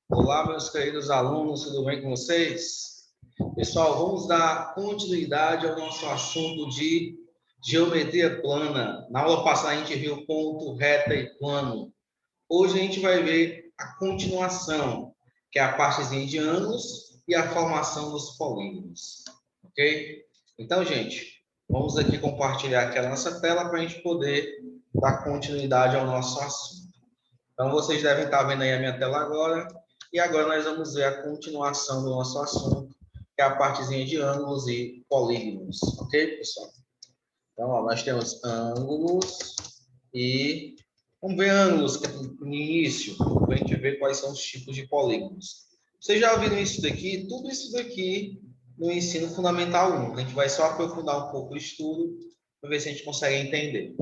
Olá, meus queridos alunos, tudo bem com vocês? Pessoal, vamos dar continuidade ao nosso assunto de geometria plana. Na aula passada a gente viu ponto, reta e plano. Hoje a gente vai ver a continuação, que é a partezinha de ângulos e a formação dos polígonos. Ok? Então, gente, vamos aqui compartilhar aqui a nossa tela para a gente poder dar continuidade ao nosso assunto. Então, vocês devem estar vendo aí a minha tela agora. E agora nós vamos ver a continuação do nosso assunto, que é a partezinha de ângulos e polígonos. Ok, pessoal? Então, ó, nós temos ângulos e... Vamos ver ângulos no início, para a gente ver quais são os tipos de polígonos. Vocês já ouviram isso daqui? Tudo isso daqui no ensino fundamental 1. A gente vai só aprofundar um pouco o estudo, para ver se a gente consegue entender.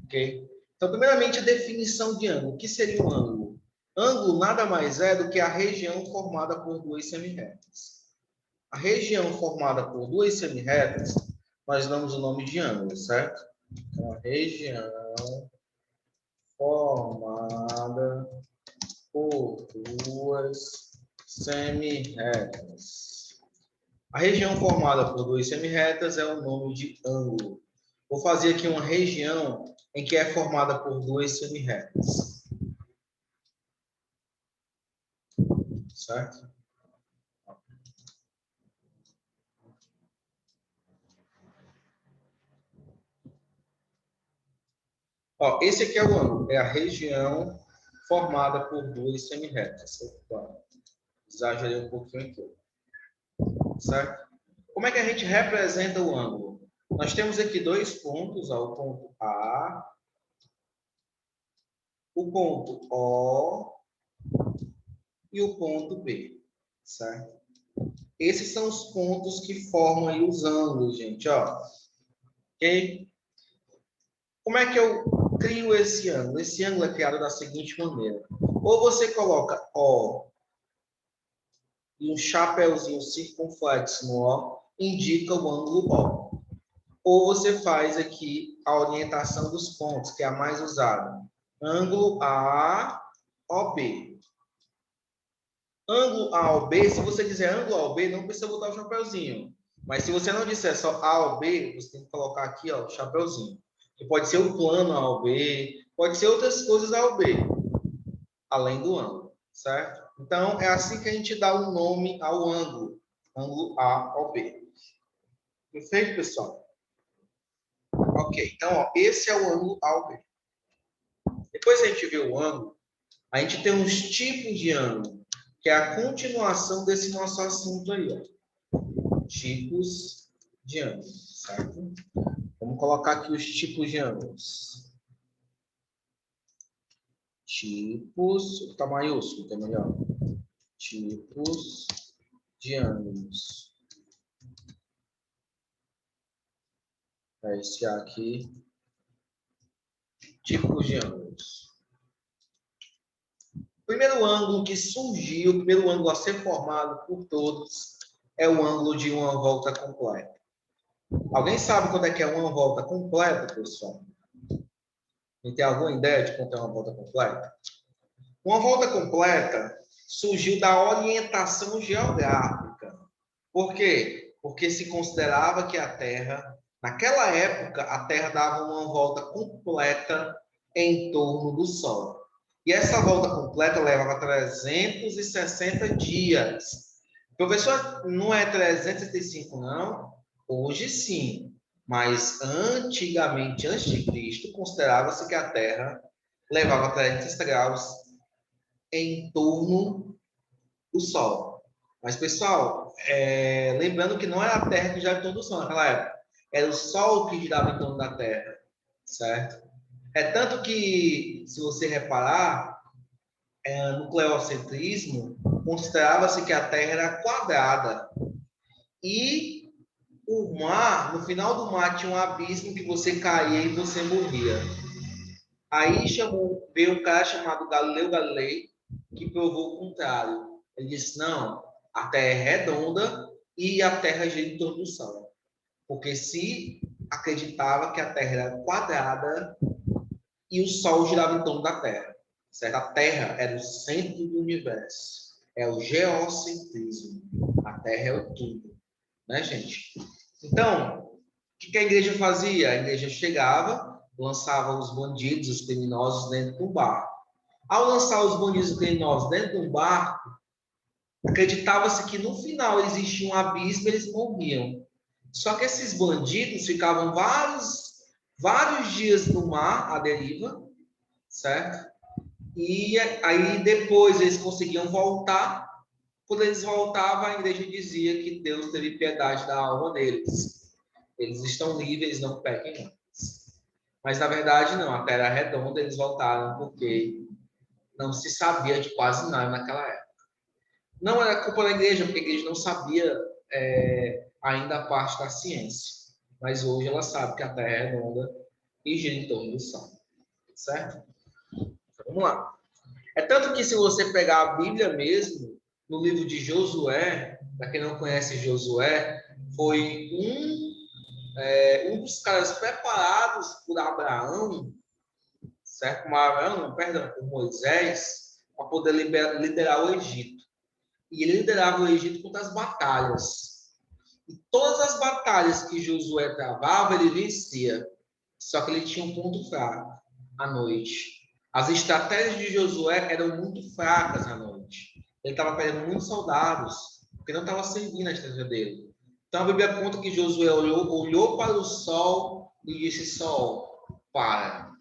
Ok? Então, primeiramente, a definição de ângulo. O que seria um ângulo? Ângulo nada mais é do que a região formada por duas semirretas. A região formada por duas semirretas, nós damos o nome de ângulo, certo? Então, a região formada por duas semirretas. A região formada por duas semirretas é o nome de ângulo. Vou fazer aqui uma região em que é formada por duas semirretas. Certo? Ó, esse aqui é o ângulo, é a região formada por duas semirretas. Opa, exagerei um pouquinho aqui. Certo? Como é que a gente representa o ângulo? Nós temos aqui dois pontos, ó, o ponto A, o ponto O e o ponto B. Certo? Esses são os pontos que formam aí os ângulos, gente. Ó. Ok? Como é que eu crio esse ângulo? Esse ângulo é criado da seguinte maneira. Ou você coloca O e um chapéuzinho circunflexo no O, indica o ângulo O. Ou você faz aqui a orientação dos pontos, que é a mais usada. Ângulo AOB. Ângulo AOB, se você dizer ângulo AOB, não precisa botar o chapéuzinho. Mas se você não disser só AOB, você tem que colocar aqui, ó, o chapéuzinho. Que pode ser o plano AOB, pode ser outras coisas AOB, além do ângulo, certo? Então, é assim que a gente dá um nome ao ângulo. Ângulo AOB. Perfeito, pessoal? Ok, então, ó, esse é o ângulo AOB. Depois que a gente vê o ângulo, a gente tem uns tipos de ângulo, que é a continuação desse nosso assunto aí, ó. Tipos de ângulos, certo? Vamos colocar aqui os tipos de ângulos. Tipos, tá maiúsculo, tá melhor. Tipos de ângulos. É esse aqui. Tipos de ângulos. O primeiro ângulo que surgiu, o primeiro ângulo a ser formado por todos, é o ângulo de uma volta completa. Alguém sabe quando é que é uma volta completa, pessoal? E tem alguma ideia de quanto é uma volta completa? Uma volta completa surgiu da orientação geográfica. Por quê? Porque se considerava que a Terra, naquela época, a Terra dava uma volta completa em torno do Sol. E essa volta completa levava 360 dias. Professor, não é 365, não? Hoje sim. Mas antigamente, antes de Cristo, considerava-se que a Terra levava 360 graus em torno do Sol. Mas, pessoal, lembrando que não era a Terra que girava em torno do Sol naquela época. Era o Sol que girava em torno da Terra, certo? É tanto que, se você reparar, no cleocentrismo, considerava-se que a Terra era quadrada. E o mar, no final do mar, tinha um abismo que você caía e você morria. Aí veio um cara chamado Galileu Galilei, que provou o contrário. Ele disse, não, a Terra é redonda e a Terra gira em torno do Sol. Porque se acreditava que a Terra era quadrada e o Sol girava em torno da Terra. Certo? A Terra era o centro do universo. É o geocentrismo. A Terra é o tudo, né, gente? Então, o que a igreja fazia? A igreja chegava, lançava os bandidos, os criminosos dentro do barco. Ao lançar os bandidos criminosos dentro do barco, acreditava-se que no final existia um abismo e eles morriam. Só que esses bandidos ficavam vários dias no mar, à deriva, certo? E aí depois eles conseguiam voltar. Quando eles voltavam, a igreja dizia que Deus teve piedade da alma deles. Eles estão livres, não pequem mais. Mas na verdade não, a Terra é redonda, eles voltaram porque não se sabia de quase nada naquela época. Não era culpa da igreja, porque a igreja não sabia ainda a parte da ciência. Mas hoje ela sabe que a Terra é redonda e gira em torno do Sol. Certo? Então, vamos lá. É tanto que se você pegar a Bíblia mesmo, no livro de Josué, para quem não conhece Josué, foi um dos caras preparados por Abraão, certo? Por Moisés, para poder liderar o Egito. E ele liderava o Egito contra as batalhas. E todas as batalhas que Josué travava, ele vencia. Só que ele tinha um ponto fraco, à noite. As estratégias de Josué eram muito fracas à noite. Ele estava perdendo muitos soldados, porque não estava servindo a estratégia dele. Então a Bíblia conta que Josué olhou para o sol e disse: Sol, para.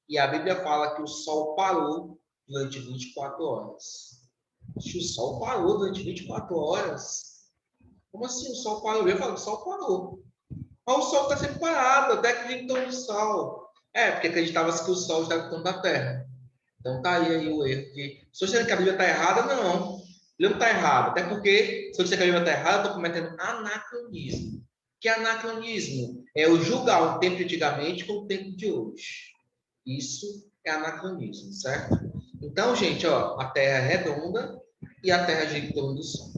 E a Bíblia fala que o sol parou durante 24 horas. O sol parou durante 24 horas. Como assim o sol parou? Eu falo, o sol parou. Mas o sol está sempre parado, até que vem torno do sol. Porque acreditava-se que o sol estava em torno da Terra. Então tá aí o erro. Se eu disser que a Bíblia está errada, não. Ele não está errado. Até porque, se eu disser que a Bíblia está errada, eu estou cometendo anacronismo. Que anacronismo? É eu julgar o tempo de antigamente com o tempo de hoje. Isso é anacronismo, certo? Então, gente, a Terra é redonda e a Terra gira em torno do Sol.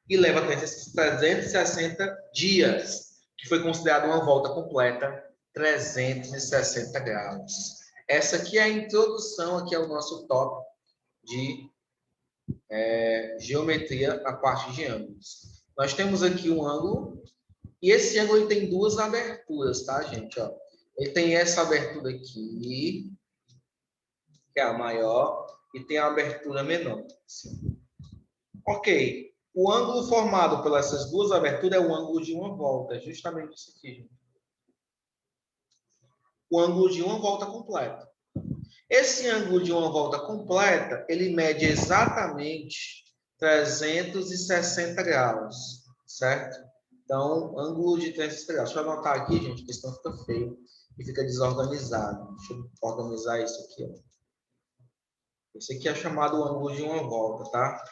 E leva até esses 360 dias, que foi considerado uma volta completa, 360 graus. Essa aqui é a introdução aqui ao nosso tópico de geometria na parte de ângulos. Nós temos aqui um ângulo, e esse ângulo ele tem duas aberturas, tá, gente? Ele tem essa abertura aqui, que é a maior, e tem a abertura menor. Ok. O ângulo formado pelas essas duas aberturas é o ângulo de uma volta. É justamente isso aqui, gente. O ângulo de uma volta completa. Esse ângulo de uma volta completa, ele mede exatamente 360 graus, certo? Então, ângulo de 360 graus. Deixa eu anotar aqui, gente, porque senão fica feio e fica desorganizado. Deixa eu organizar isso aqui, ó. Esse aqui é chamado ângulo de uma volta, tá?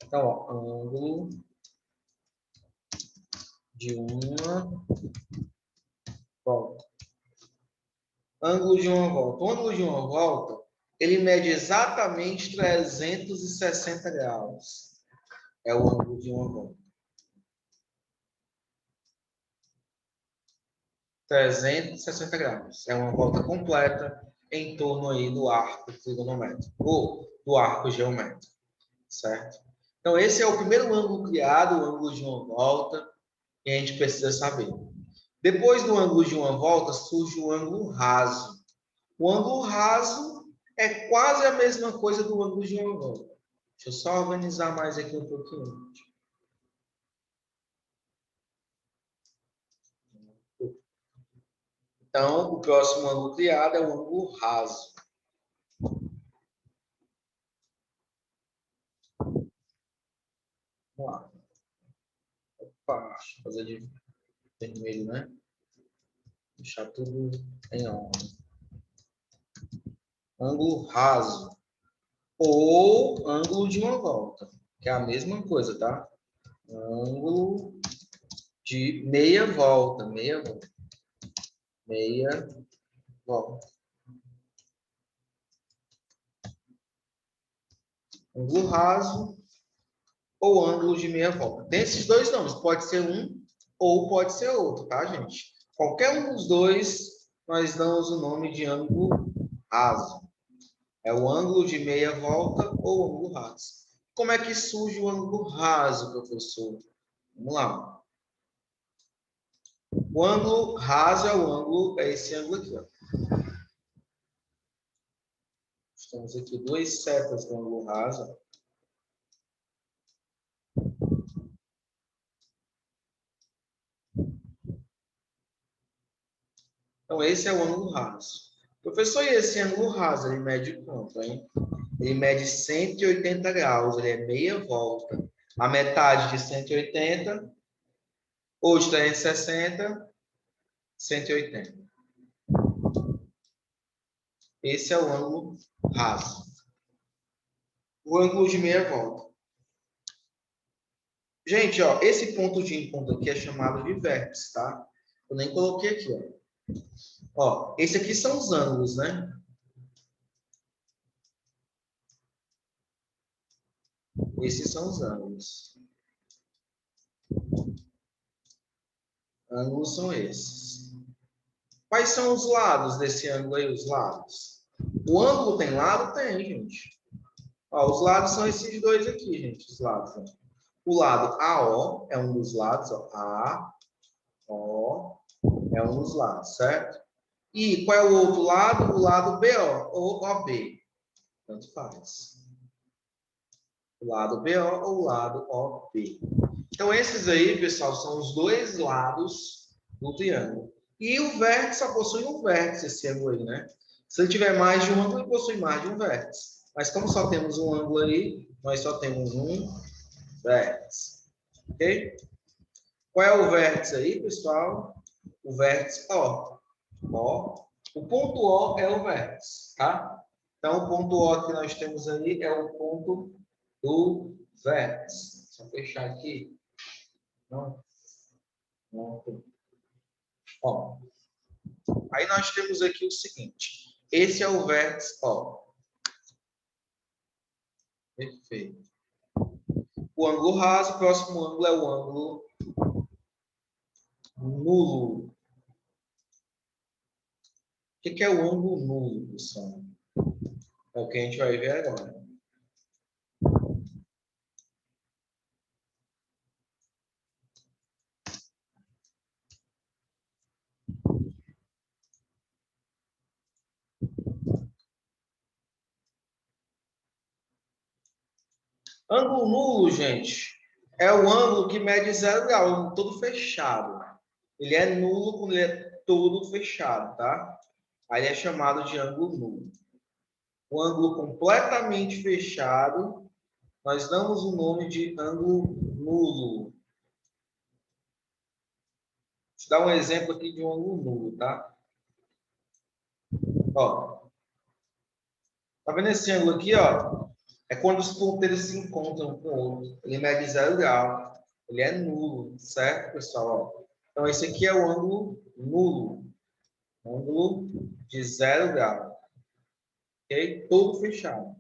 Então, ângulo de uma volta. Ângulo de uma volta. O ângulo de uma volta, ele mede exatamente 360 graus. É o ângulo de uma volta. 360 graus. É uma volta completa em torno aí do arco trigonométrico, ou do arco geométrico, certo? Então, esse é o primeiro ângulo criado, o ângulo de uma volta, que a gente precisa saber. Depois do ângulo de uma volta, surge o ângulo raso. O ângulo raso é quase a mesma coisa do ângulo de uma volta. Deixa eu só organizar mais aqui um pouquinho. Então, o próximo ângulo criado é o ângulo raso. Vamos lá. Opa, deixa eu fazer de vermelho, né? Deixar tudo em ordem. Ângulo raso. Ou ângulo de uma volta, que é a mesma coisa, tá? Ângulo de meia volta, meia volta. Meia volta. Ângulo raso ou ângulo de meia volta. Tem esses dois nomes, pode ser um ou pode ser outro, tá, gente? Qualquer um dos dois, nós damos o nome de ângulo raso. É o ângulo de meia volta ou ângulo raso. Como é que surge o ângulo raso, professor? Vamos lá. O ângulo raso é esse ângulo aqui, ó. Temos aqui duas setas do ângulo raso. Então, esse é o ângulo raso. Professor, e esse ângulo raso, ele mede quanto, hein? Ele mede 180 graus, ele é meia volta. A metade de 180, ou de 360, 180. Esse é o ângulo raso. O ângulo de meia volta. Gente, ó, esse ponto de encontro aqui é chamado de vértice, tá? Eu nem coloquei aqui, ó. Ó, esse aqui são os ângulos, né? Esses são os ângulos. Ângulos são esses. Quais são os lados desse ângulo aí? Os lados. O ângulo tem lado? Tem, gente. Ó, os lados são esses dois aqui, gente. Os lados. Ó. O lado AO é um dos lados, ó. AO é um dos lados, certo? E qual é o outro lado? O lado BO ou OB. Tanto faz. O lado BO ou o lado OB. Então, esses aí, pessoal, são os dois lados do triângulo. E o vértice só possui um vértice, esse ângulo aí, né? Se ele tiver mais de um ângulo, ele possui mais de um vértice. Mas como só temos um ângulo aí, nós só temos um vértice. Ok? Qual é o vértice aí, pessoal? O vértice O. O. O ponto O é o vértice, tá? Então, o ponto O que nós temos aí é o ponto do vértice. Só fechar aqui. Não. Ó. Aí nós temos aqui o seguinte. Esse é o vértice O. Perfeito. O ângulo raso, o próximo ângulo é o ângulo nulo. O que é o ângulo nulo, pessoal? É o que a gente vai ver agora. Ângulo nulo, gente, é o ângulo que mede 0 grau, todo fechado. Ele é nulo quando ele é todo fechado, tá? Aí é chamado de ângulo nulo. O ângulo completamente fechado, nós damos o nome de ângulo nulo. Vou dar um exemplo aqui de um ângulo nulo, tá? Ó, tá vendo esse ângulo aqui, ó? É quando os ponteiros se encontram um com o outro. Ele mede 0 grau. Ele é nulo, certo, pessoal? Ó. Então, esse aqui é o ângulo nulo. Ângulo de 0 grau. Ok? Todo fechado.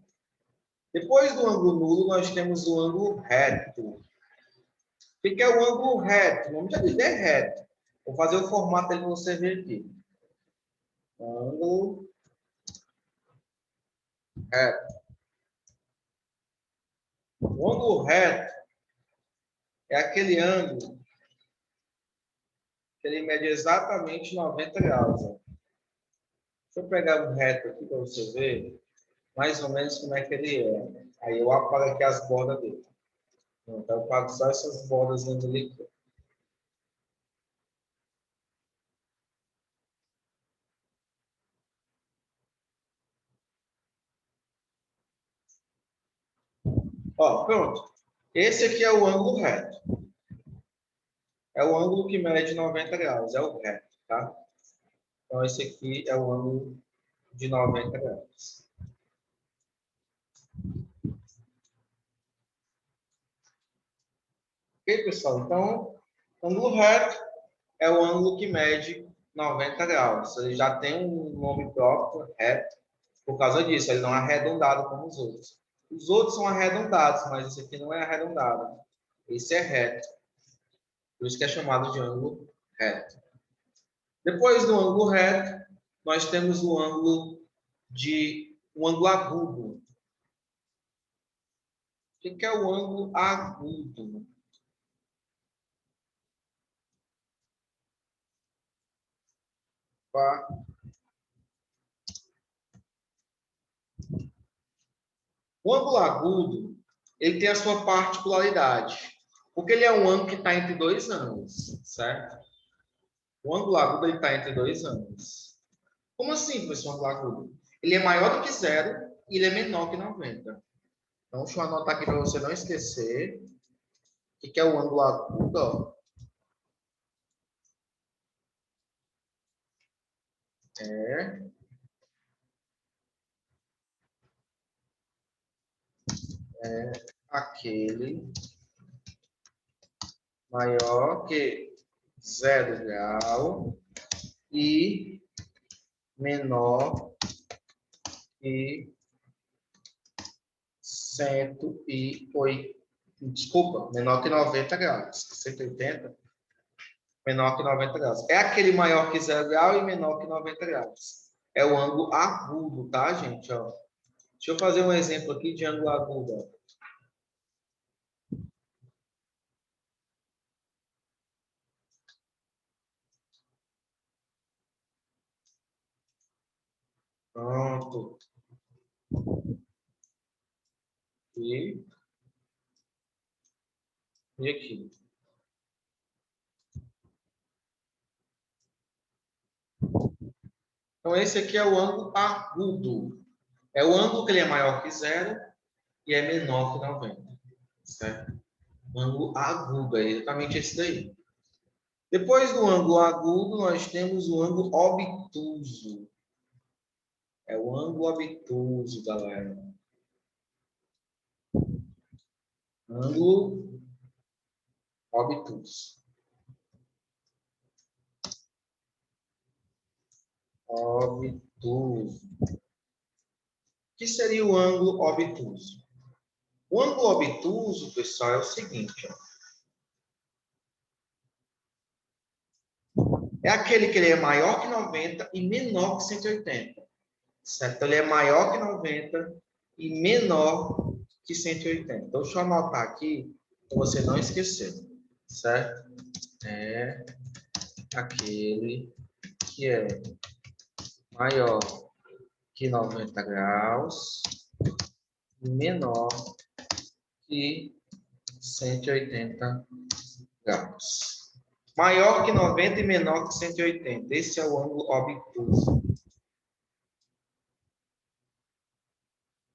Depois do ângulo nulo, nós temos o ângulo reto. O que é o ângulo reto? Vamos já dizer reto. Vou fazer o formato aí para você ver aqui. Ângulo reto. O ângulo reto é aquele ângulo que ele mede exatamente 90 graus. Ó. Deixa eu pegar um reto aqui para você ver mais ou menos como é que ele é. Aí eu apago aqui as bordas dele. Então eu apago só essas bordas dentro dele aqui. Ó, pronto. Esse aqui é o ângulo reto. É o ângulo que mede 90 graus, é o reto, tá? Então, esse aqui é o ângulo de 90 graus. Ok, pessoal? Então, ângulo reto é o ângulo que mede 90 graus. Ele já tem um nome próprio, reto, por causa disso. Ele não é arredondado como os outros. Os outros são arredondados, mas esse aqui não é arredondado. Esse é reto. Por isso que é chamado de ângulo reto. Depois do ângulo reto, nós temos o ângulo agudo. O que é o ângulo agudo? Tá? O ângulo agudo, ele tem a sua particularidade, porque ele é um ângulo que está entre dois ângulos, certo? O ângulo agudo está entre dois ângulos. Como assim, professor, ângulo agudo? Ele é maior do que zero e ele é menor que 90. Então, deixa eu anotar aqui para você não esquecer. O que é o ângulo agudo? Ó. É aquele maior que 0 grau e menor que 108. Desculpa, menor que 90 graus. 180, menor que 90 graus. É aquele maior que 0 grau e menor que 90 graus. É o ângulo agudo, tá, gente? Ó. Deixa eu fazer um exemplo aqui de ângulo agudo. Ó. Pronto. E aqui. Então, esse aqui é o ângulo agudo. É o ângulo que ele é maior que zero e é menor que 90. Certo? O ângulo agudo, é exatamente esse daí. Depois do ângulo agudo, nós temos o ângulo obtuso. É o ângulo obtuso, galera. Ângulo obtuso. Obtuso. O que seria o ângulo obtuso? O ângulo obtuso, pessoal, é o seguinte. Ó. É aquele que ele é maior que 90 e menor que 180. Certo? Ele é maior que 90 e menor que 180. Então, deixa eu anotar aqui, para você não esquecer. Certo? É aquele que é maior que 90 graus e menor que 180 graus. Maior que 90 e menor que 180. Esse é o ângulo obtuso.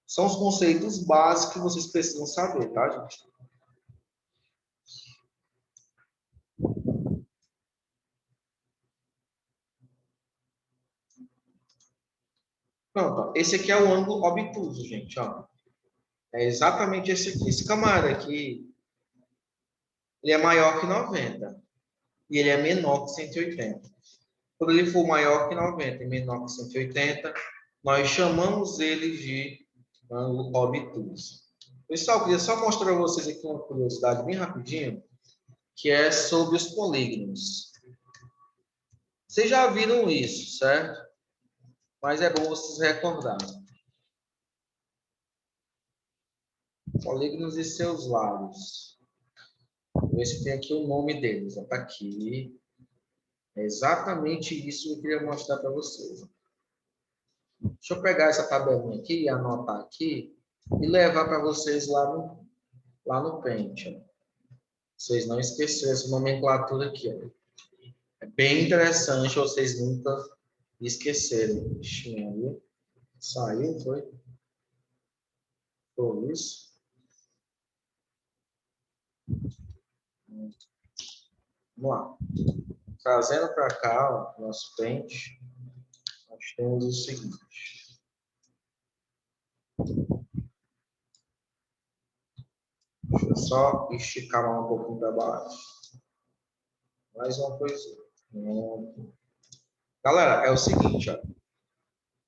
São os conceitos básicos que vocês precisam saber, tá, gente? Pronto, ó. Esse aqui é o ângulo obtuso, gente, ó. É exatamente esse aqui, esse camarada aqui. Ele é maior que 90 e ele é menor que 180. Quando ele for maior que 90 e menor que 180, nós chamamos ele de ângulo obtuso. Pessoal, eu queria só mostrar para vocês aqui uma curiosidade bem rapidinho, que é sobre os polígonos. Vocês já viram isso, certo? Mas é bom vocês recordarem. Polígonos e seus lados. Vou ver se tem aqui o nome deles. Está aqui. É exatamente isso que eu queria mostrar para vocês. Deixa eu pegar essa tabelinha aqui e anotar aqui e levar para vocês lá no Paint. Ó. Vocês não esquecerem essa nomenclatura aqui. Ó. É bem interessante vocês nunca esquecerem. Viu? Saiu, foi? Foi isso? Vamos lá. Trazendo para cá o nosso Paint, nós temos o seguinte. Deixa eu só esticar um pouquinho para baixo. Mais uma coisa. Galera, é o seguinte, ó.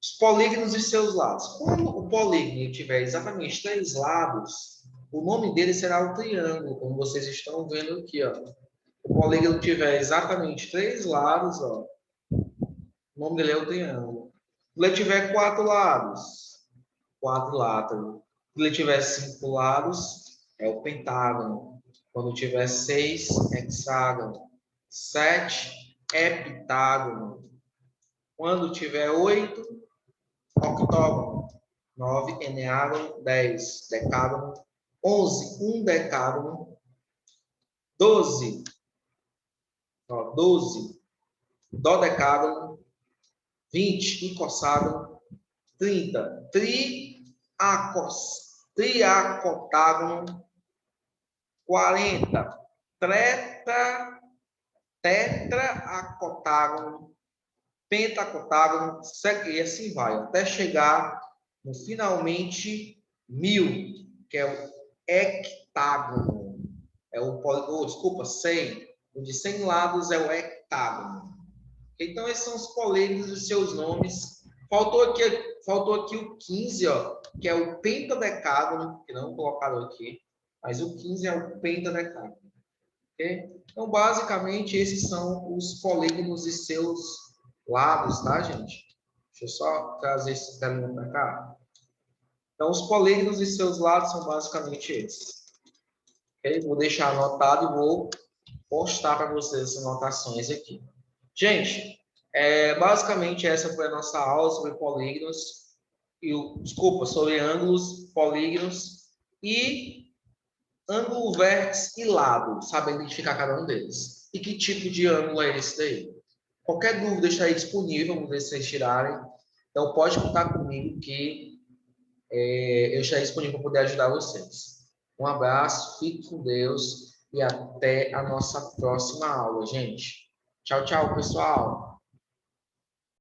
Os polígonos e seus lados. Quando o polígono tiver exatamente 3 lados, o nome dele será o triângulo, como vocês estão vendo aqui, ó. O polígono tiver exatamente 3 lados, ó, o nome dele é o triângulo. Se ele tiver 4 lados, quadrilátero. Se ele tiver 5 lados, é o pentágono. Quando tiver 6, hexágono. 7, heptágono. Quando tiver 8, octógono. 9, eneágono. 10, decágono. 11, um decágono. 12, dodecágono. 20, icosságono. 30, triacotágono. 40, tetraacotágono, pentacotágono, e assim vai, até chegar no finalmente 1000, que é o hectágono. É desculpa, 100. O de 100 lados é o hectágono. Então, esses são os polígonos e seus nomes. Faltou aqui o 15, ó, que é o pentadecágono, que não colocaram aqui, mas o 15 é o pentadecágono. Okay? Então, basicamente, esses são os polígonos e seus lados, tá, gente? Deixa eu só trazer esse telinha para cá. Então, os polígonos e seus lados são basicamente esses. Okay? Vou deixar anotado e vou postar para vocês essas anotações aqui. Gente, basicamente essa foi a nossa aula sobre polígonos, sobre ângulos, polígonos e ângulo, vértice e lado, sabe identificar cada um deles. E que tipo de ângulo é esse daí? Qualquer dúvida está aí disponível, vamos ver se vocês tirarem. Então pode contar comigo que eu estarei disponível para poder ajudar vocês. Um abraço, fique com Deus e até a nossa próxima aula, gente. Tchau, tchau, pessoal.